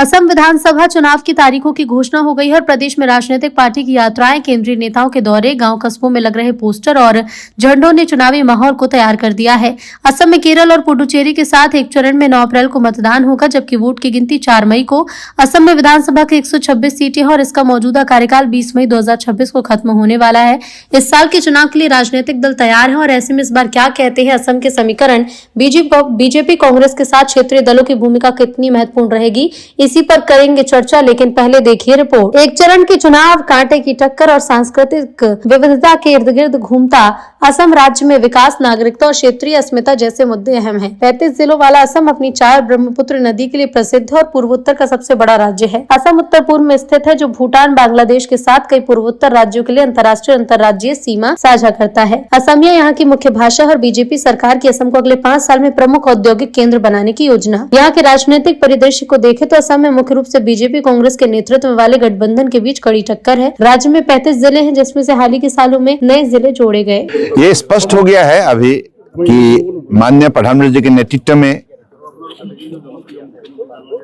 असम विधानसभा चुनाव की तारीखों की घोषणा हो गई है और प्रदेश में राजनीतिक पार्टी की यात्राएं, केंद्रीय नेताओं के दौरे, गांव कस्बों में लग रहे पोस्टर और झंडों ने चुनावी माहौल को तैयार कर दिया है। असम में केरल और पुडुचेरी के साथ एक चरण में 9 अप्रैल को मतदान होगा, जबकि वोट की गिनती 4 मई को। असम में विधानसभा की 126 सीटें हैं और इसका मौजूदा कार्यकाल 20 मई 2026 को खत्म होने वाला है। इस साल के चुनाव के लिए राजनीतिक दल तैयार हैं और ऐसे में इस बार क्या कहते हैं असम के समीकरण, बीजेपी कांग्रेस के साथ क्षेत्रीय दलों की भूमिका कितनी महत्वपूर्ण रहेगी, इसी पर करेंगे चर्चा। लेकिन पहले देखिए रिपोर्ट। एक चरण की चुनाव, कांटे की टक्कर और सांस्कृतिक विविधता के इर्द गिर्द घूमता असम राज्य में विकास, नागरिकता और क्षेत्रीय अस्मिता जैसे मुद्दे अहम हैं। 35 जिलों वाला असम अपनी चाय और ब्रह्मपुत्र नदी के लिए प्रसिद्ध है और पूर्वोत्तर का सबसे बड़ा राज्य है। असम उत्तर पूर्व में स्थित है, जो भूटान, बांग्लादेश के साथ कई पूर्वोत्तर राज्यों के लिए अंतर्राष्ट्रीय अंतर्राज्यीय सीमा साझा करता है। असमिया यहाँ की मुख्य भाषा और बीजेपी सरकार की असम को अगले 5 साल में प्रमुख औद्योगिक केंद्र बनाने की योजना। यहाँ के राजनीतिक परिदृश्य को देखें तो असम में मुख्य रूप से बीजेपी कांग्रेस के नेतृत्व वाले गठबंधन के बीच कड़ी टक्कर है। राज्य में 35 जिले हैं, जिसमें से हाल ही के सालों में नए जिले जोड़े गए। ये स्पष्ट हो गया है अभी कि माननीय प्रधानमंत्री जी के नेतृत्व में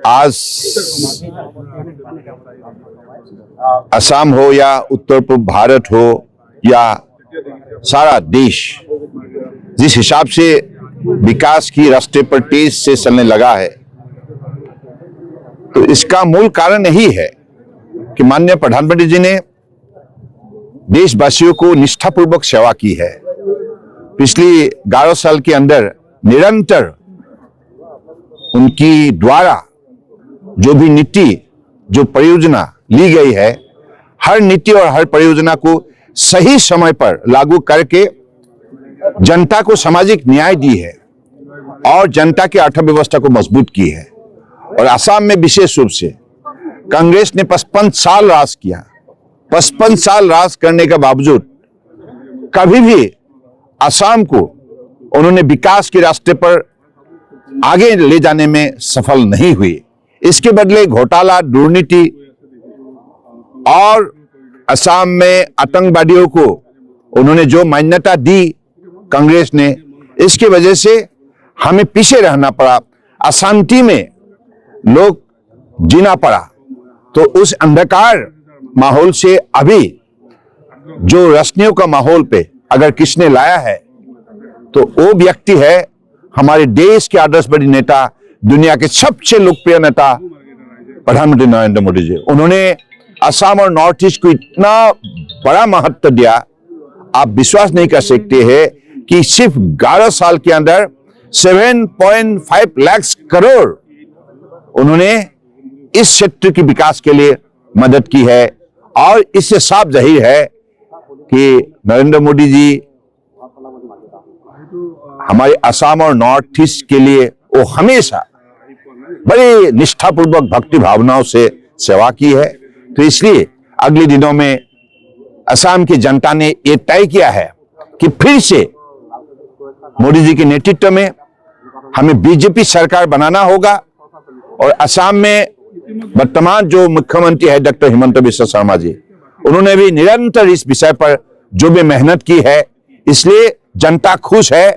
आज असम हो या उत्तर पूर्व भारत हो या सारा देश जिस हिसाब से विकास की रास्ते पर तेज से चलने लगा है, तो इसका मूल कारण यही है कि माननीय प्रधानमंत्री जी ने देशवासियों को निष्ठापूर्वक सेवा की है। पिछली 11 साल के अंदर निरंतर उनकी द्वारा जो भी नीति, जो परियोजना ली गई है, हर नीति और हर परियोजना को सही समय पर लागू करके जनता को सामाजिक न्याय दी है और जनता की अर्थव्यवस्था को मजबूत की है। और असम में विशेष रूप से कांग्रेस ने 55 साल राज किया। 55 साल राज करने के बावजूद कभी भी असम को उन्होंने विकास के रास्ते पर आगे ले जाने में सफल नहीं हुई। इसके बदले घोटाला, दुर्नीति और असम में आतंकवादियों को उन्होंने जो मान्यता दी कांग्रेस ने, इसकी वजह से हमें पीछे रहना पड़ा, अशांति में लोग जीना पड़ा। तो उस अंधकार माहौल से अभी जो रोशनियों का माहौल पे अगर किसने लाया है तो वो व्यक्ति है हमारे देश के आदर्शवादी नेता, दुनिया के सबसे लोकप्रिय नेता प्रधानमंत्री नरेंद्र मोदी जी। उन्होंने असम और नॉर्थ ईस्ट को इतना बड़ा महत्व दिया, आप विश्वास नहीं कर सकते हैं कि सिर्फ 11 साल के अंदर 7.5 लाख करोड़ उन्होंने इस क्षेत्र के विकास के लिए मदद की है। और इससे साफ जाहिर है कि नरेंद्र मोदी जी हमारे असम और नॉर्थ ईस्ट के लिए वो हमेशा बड़ी निष्ठापूर्वक भक्ति भावनाओं से सेवा की है। तो इसलिए अगले दिनों में असम की जनता ने ये तय किया है कि फिर से मोदी जी के नेतृत्व में हमें बीजेपी सरकार बनाना होगा। और असम में वर्तमान जो मुख्यमंत्री है डॉक्टर हिमंत बिस्वा शर्मा जी, उन्होंने भी निरंतर इस विषय पर जो भी मेहनत की है, इसलिए जनता खुश है।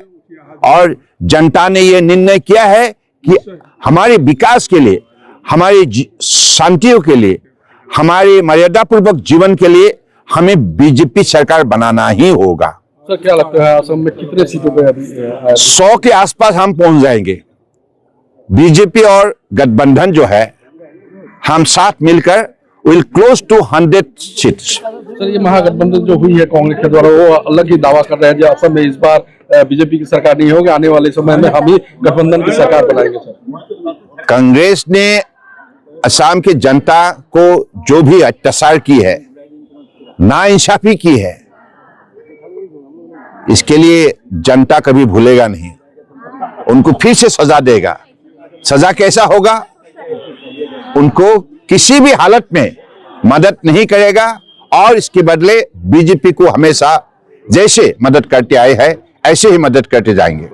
और जनता ने यह निर्णय किया है कि हमारे विकास के लिए, हमारी शांतियों के लिए, हमारे मर्यादापूर्वक जीवन के लिए हमें बीजेपी सरकार बनाना ही होगा। सर, क्या लगता है असम में कितने सीटों पे अभी 100 के आसपास हम पहुंच जाएंगे। बीजेपी और गठबंधन जो है, हम साथ मिलकर will close to 100 seats. Sir, ये महागठबंधन जो हुई है कांग्रेस के द्वारा, वो अलग ही दावा कर रहे हैं जो असम में इस बार बीजेपी की सरकार नहीं होगी, आने वाले समय में हम ही गठबंधन की सरकार बनाएंगे। सर, कांग्रेस ने असम की जनता को जो भी अत्याचार की है, नाइंसाफी की है, इसके लिए जनता कभी भूलेगा नहीं, उनको फिर से सजा देगा। सजा कैसा होगा? उनको किसी भी हालत में मदद नहीं करेगा और इसके बदले बीजेपी को हमेशा जैसे मदद करते आए हैं ऐसे ही मदद करते जाएंगे।